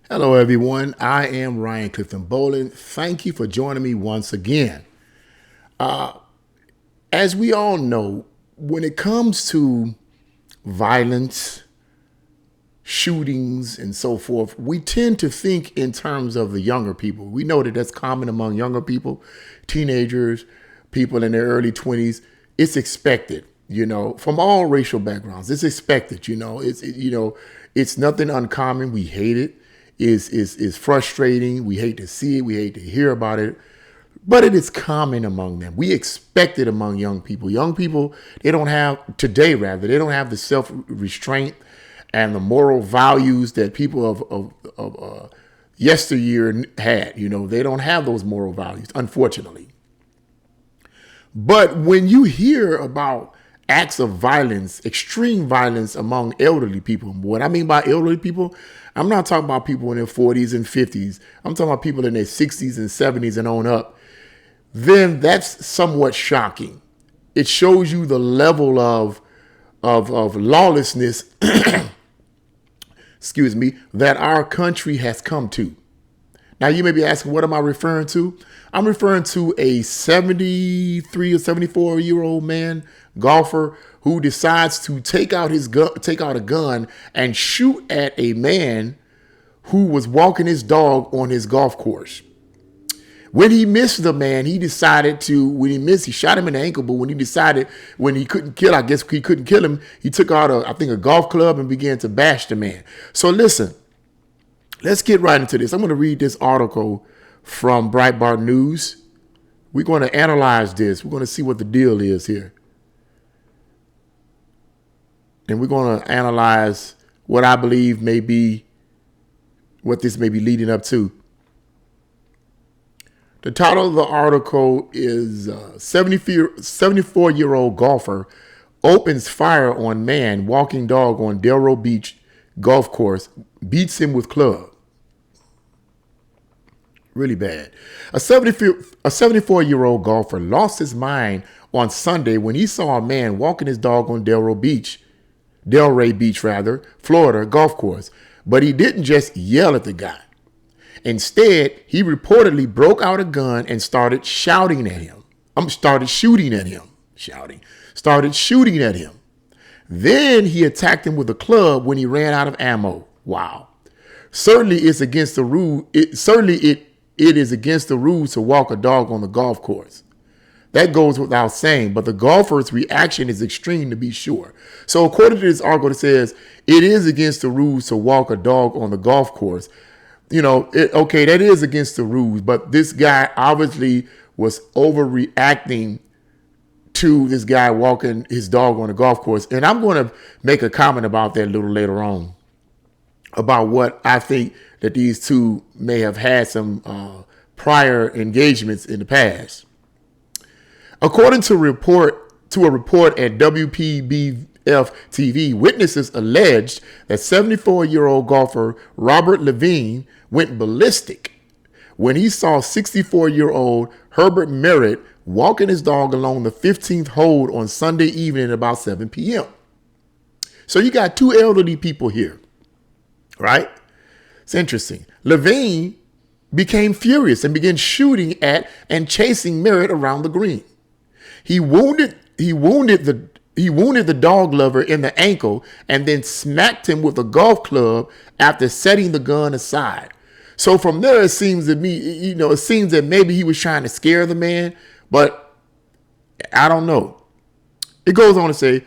Hello, everyone. I am Ryan Clifton Boland. Thank you for joining me once again. As we all know, when it comes to violence, shootings, and so forth, we tend to think in terms of the younger people. We know that that's common among younger people, teenagers, people in their early 20s. It's expected, from all racial backgrounds. It's expected, it's nothing uncommon. We hate it. Is frustrating. We hate to see it. We hate to hear about it. But it is common among them. We expect it among young people. Young people, they don't have they don't have the self-restraint and the moral values that people of yesteryear had. They don't have those moral values, unfortunately. But when you hear about acts of violence, extreme violence among elderly people, what I mean by elderly people, I'm not talking about people in their 40s and 50s. I'm talking about people in their 60s and 70s and on up. Then that's somewhat shocking. It shows you the level of lawlessness, excuse me, that our country has come to. Now, you may be asking, what am I referring to? I'm referring to a 73 or 74-year-old man, golfer, who decides to take out a gun and shoot at a man who was walking his dog on his golf course. When he missed the man, he shot him in the ankle, but when he couldn't kill, I guess he couldn't kill him, he took out a golf club and began to bash the man. So listen, let's get right into this. I'm going to read this article from Breitbart News. We're going to analyze this. We're going to see what the deal is here. And we're going to analyze what I believe what this may be leading up to. The title of the article is 74-year-old golfer opens fire on man walking dog on Delray Beach golf course, beats him with club. Really bad. A 74-year-old golfer lost his mind on Sunday when he saw a man walking his dog on Delray Beach, Florida golf course. But he didn't just yell at the guy. Instead, he reportedly broke out a gun and started shooting at him. Then he attacked him with a club when he ran out of ammo. Wow. Certainly it's against the rule. It is against the rules to walk a dog on the golf course. That goes without saying, but the golfer's reaction is extreme, to be sure. So according to this article, it says it is against the rules to walk a dog on the golf course. That is against the rules, but this guy obviously was overreacting to this guy walking his dog on the golf course. And I'm going to make a comment about that a little later on, about what I think that these two may have had some prior engagements in the past. According to a report at WPBF TV, witnesses alleged that 74-year-old golfer Robert Levine went ballistic when he saw 64-year-old Herbert Merritt walking his dog along the 15th hole on Sunday evening at about 7 p.m. So you got two elderly people here, right? It's interesting. Levine became furious and began shooting at and chasing Merritt around the green. He wounded the dog lover in the ankle and then smacked him with a golf club after setting the gun aside. So from there, it seems that maybe he was trying to scare the man, but I don't know. It goes on to say,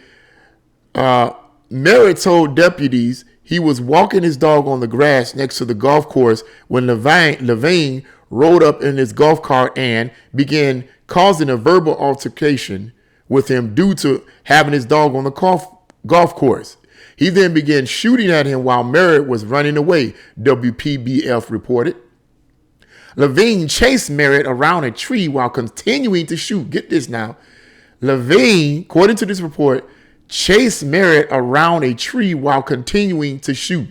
Merritt told deputies he was walking his dog on the grass next to the golf course when Levine rode up in his golf cart and began causing a verbal altercation with him due to having his dog on the golf course. He then began shooting at him while Merritt was running away, WPBF reported. Levine chased Merritt around a tree while continuing to shoot. Get this now. Levine, according to this report, chased Merritt around a tree while continuing to shoot.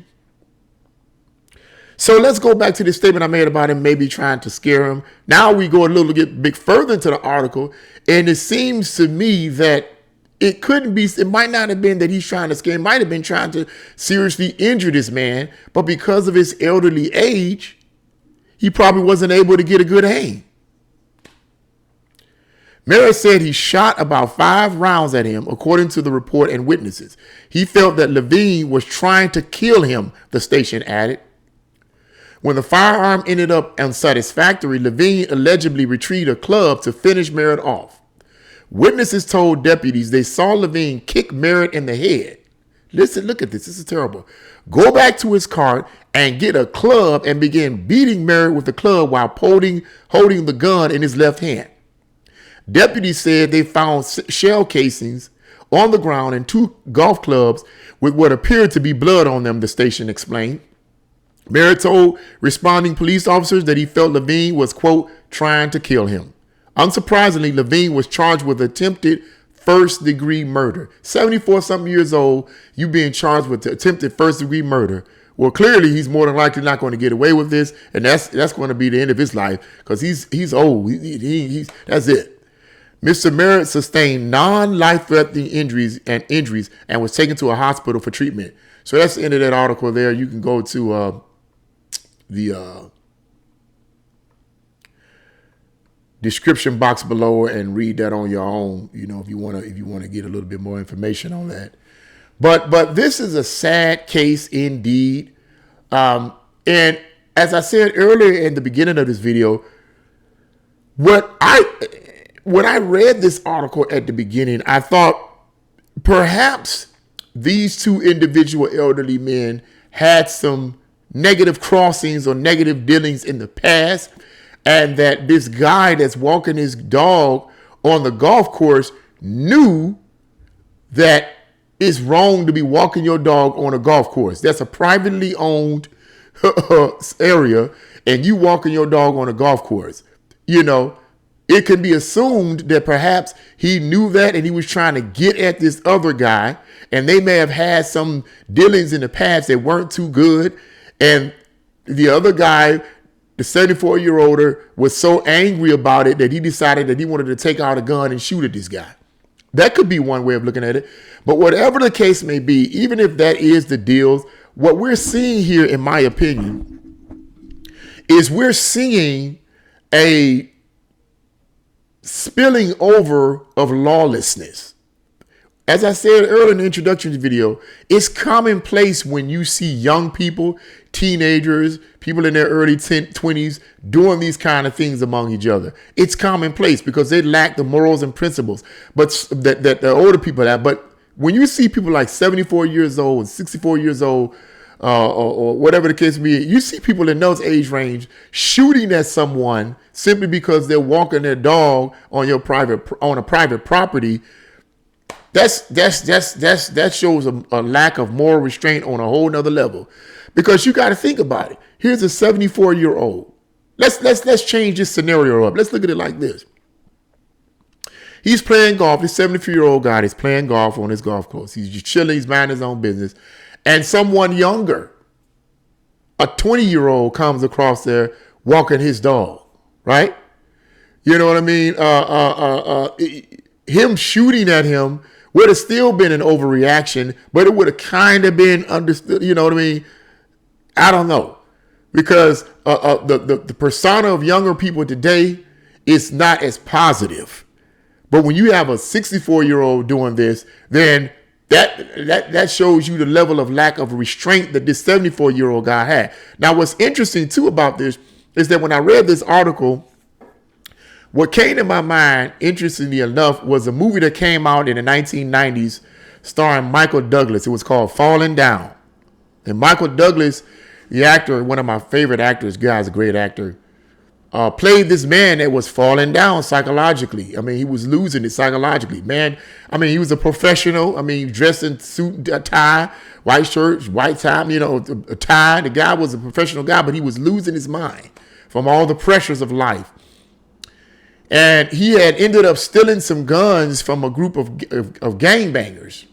So let's go back to the statement I made about him maybe trying to scare him. Now we go a little bit further into the article, and it seems to me that It couldn't be, it might not have been that he's trying to scare, it might have been trying to seriously injure this man, but because of his elderly age, he probably wasn't able to get a good aim. Merritt said he shot about 5 rounds at him, according to the report and witnesses. He felt that Levine was trying to kill him, the station added. When the firearm ended up unsatisfactory, Levine allegedly retrieved a club to finish Merritt off. Witnesses told deputies they saw Levine kick Merritt in the head. Listen, look at this. This is terrible. Go back to his car and get a club and begin beating Merritt with the club while holding the gun in his left hand. Deputies said they found shell casings on the ground and 2 golf clubs with what appeared to be blood on them, the station explained. Merritt told responding police officers that he felt Levine was, quote, trying to kill him. Unsurprisingly, Levine was charged with attempted first-degree murder. 74-something years old, you being charged with attempted first-degree murder. Well, clearly, he's more than likely not going to get away with this, and that's going to be the end of his life because he's old. He's that's it. Mr. Merritt sustained non-life-threatening injuries and was taken to a hospital for treatment. So that's the end of that article there. You can go to the description box below and read that on your own, you know, if you want to get a little bit more information on that. But this is a sad case indeed. And as I said earlier in the beginning of this video, when I read this article at the beginning, I thought perhaps these 2 individual elderly men had some negative crossings or negative dealings in the past, and that this guy that's walking his dog on the golf course knew that it's wrong to be walking your dog on a golf course. That's a privately owned area, and you walking your dog on a golf course. You know, it can be assumed that perhaps he knew that and he was trying to get at this other guy, and they may have had some dealings in the past that weren't too good. And the other guy, the 74-year-old, was so angry about it that he decided that he wanted to take out a gun and shoot at this guy. That could be one way of looking at it. But whatever the case may be, even if that is the deal, what we're seeing here, in my opinion, is we're seeing a spilling over of lawlessness. As I said earlier in the introduction video, it's commonplace when you see young people, teenagers, people in their early 20s doing these kind of things among each other. It's commonplace because they lack the morals and principles but that the older people have. But when you see people like 74 years old and 64 years old, or whatever the case may be, you see people in those age range shooting at someone simply because they're walking their dog on a private property. That shows a lack of moral restraint on a whole nother level, because you got to think about it. Here's a 74-year-old. Let's change this scenario up. Let's look at it like this. He's playing golf. This 74-year-old guy is playing golf on his golf course. He's just chilling. He's minding his own business. And someone younger, a 20-year-old, comes across there walking his dog, right? You know what I mean? Him shooting at him would have still been an overreaction, but it would have kind of been understood. You know what I mean? I don't know. Because the persona of younger people today is not as positive. But when you have a 64-year-old doing this, then that shows you the level of lack of restraint that this 74-year-old guy had. Now, what's interesting, too, about this is that when I read this article, what came to my mind, interestingly enough, was a movie that came out in the 1990s starring Michael Douglas. It was called Falling Down. And Michael Douglas, the actor, one of my favorite actors, guy's a great actor, played this man that was falling down psychologically. I mean, he was losing it psychologically. Man, I mean, he was a professional. I mean, dressed in suit, tie, white shirt, white tie, a tie. The guy was a professional guy, but he was losing his mind from all the pressures of life. And he had ended up stealing some guns from a group of gangbangers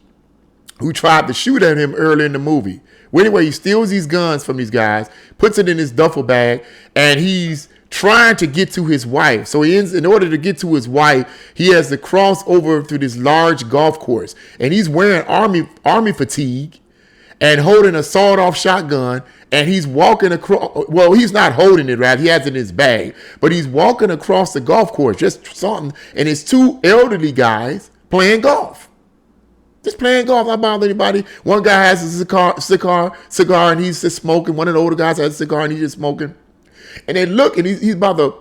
who tried to shoot at him early in the movie. Well, anyway, he steals these guns from these guys, puts it in his duffel bag, and he's trying to get to his wife. So in order to get to his wife, he has to cross over through this large golf course. And he's wearing army fatigue and holding a sawed-off shotgun. And he's walking across, well, he's not holding it, right? He has it in his bag. But he's walking across the golf course, just something. And it's two elderly guys playing golf. Just playing golf, not bother anybody. One guy has a cigar, and he's just smoking. One of the older guys has a cigar, and he's just smoking. And they look, and he's about to,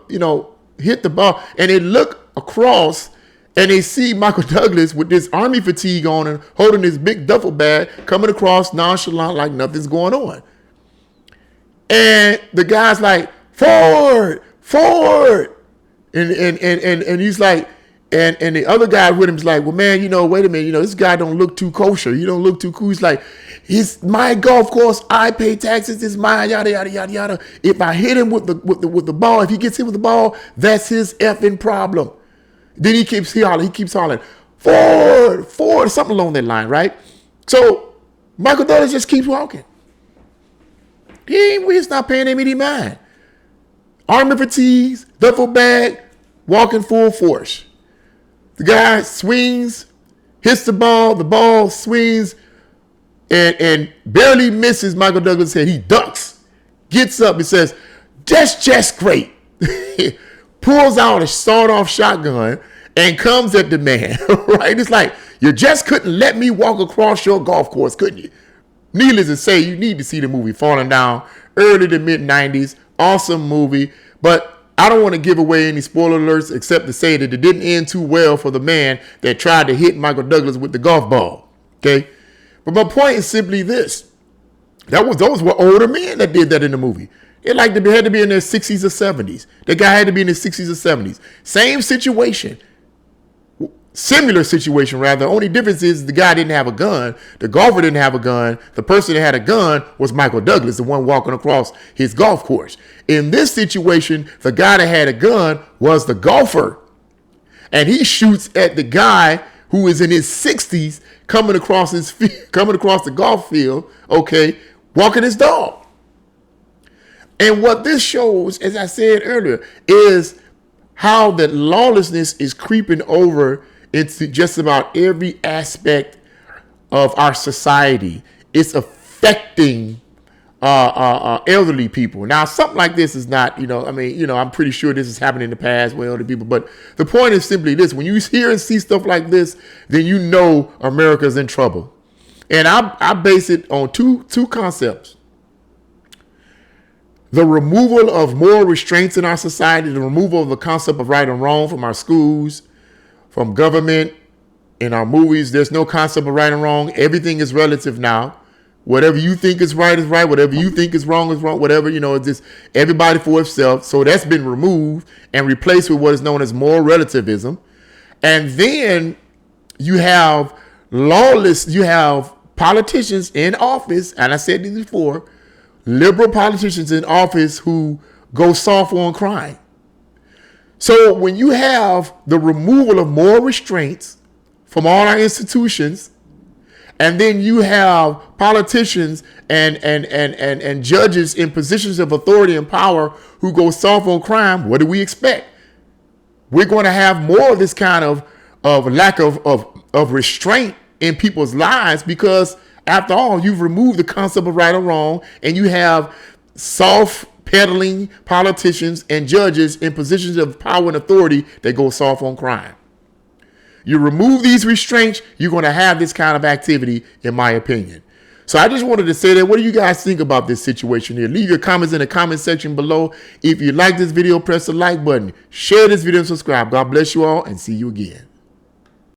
hit the ball. And they look across, and they see Michael Douglas with this army fatigue on and holding this big duffel bag, coming across nonchalant like nothing's going on. And the guy's like, forward. And he's like, and the other guy with him is like, well, man, wait a minute, this guy don't look too kosher. You don't look too cool. He's like, it's my golf course. I pay taxes. It's mine. Yada yada yada yada. If I hit him with the ball, if he gets hit with the ball, that's his effing problem. Then he keeps hollering, forward, something along that line, right? So Michael Douglas just keeps walking. He's not paying him any mind. Army fatigues, duffel bag, walking full force. The guy swings, hits the ball swings, and barely misses Michael Douglas' head. He ducks, gets up and says, that's just great. Pulls out a sawed-off shotgun and comes at the man, right? It's like, you just couldn't let me walk across your golf course, couldn't you? Needless to say, you need to see the movie Falling Down, early to mid-90s. Awesome movie, but I don't want to give away any spoiler alerts except to say that it didn't end too well for the man that tried to hit Michael Douglas with the golf ball, okay? But my point is simply this. Those were older men that did that in the movie. They had to be in their 60s or 70s. The guy had to be in his 60s or 70s. Same situation. Similar situation, rather. The only difference is the guy didn't have a gun. The golfer didn't have a gun. The person that had a gun was Michael Douglas, the one walking across his golf course. In this situation, the guy that had a gun was the golfer. And he shoots at the guy who is in his 60s coming across the golf field, okay, walking his dog. And what this shows, as I said earlier, is how that lawlessness is creeping over into just about every aspect of our society. It's affecting elderly people. Now, something like this is not, I'm pretty sure this has happened in the past with elderly people. But the point is simply this. When you hear and see stuff like this, then you know America's in trouble. And I base it on two concepts. The removal of moral restraints in our society, the removal of the concept of right and wrong from our schools, from government, in our movies. There's no concept of right and wrong. Everything is relative now. Whatever you think is right is right. Whatever you think is wrong is wrong. Whatever, it's just everybody for itself. So that's been removed and replaced with what is known as moral relativism. And then you have you have politicians in office, and I said this before, liberal politicians in office who go soft on crime. So when you have the removal of moral restraints from all our institutions, and then you have politicians and judges in positions of authority and power who go soft on crime, what do we expect? We're going to have more of this kind of lack of restraint in people's lives, because after all, you've removed the concept of right or wrong, and you have soft peddling politicians and judges in positions of power and authority that go soft on crime. You remove these restraints, you're going to have this kind of activity, in my opinion. So I just wanted to say that. What do you guys think about this situation here? Leave your comments in the comment section below. If you like this video, press the like button. Share this video and subscribe. God bless you all, and see you again.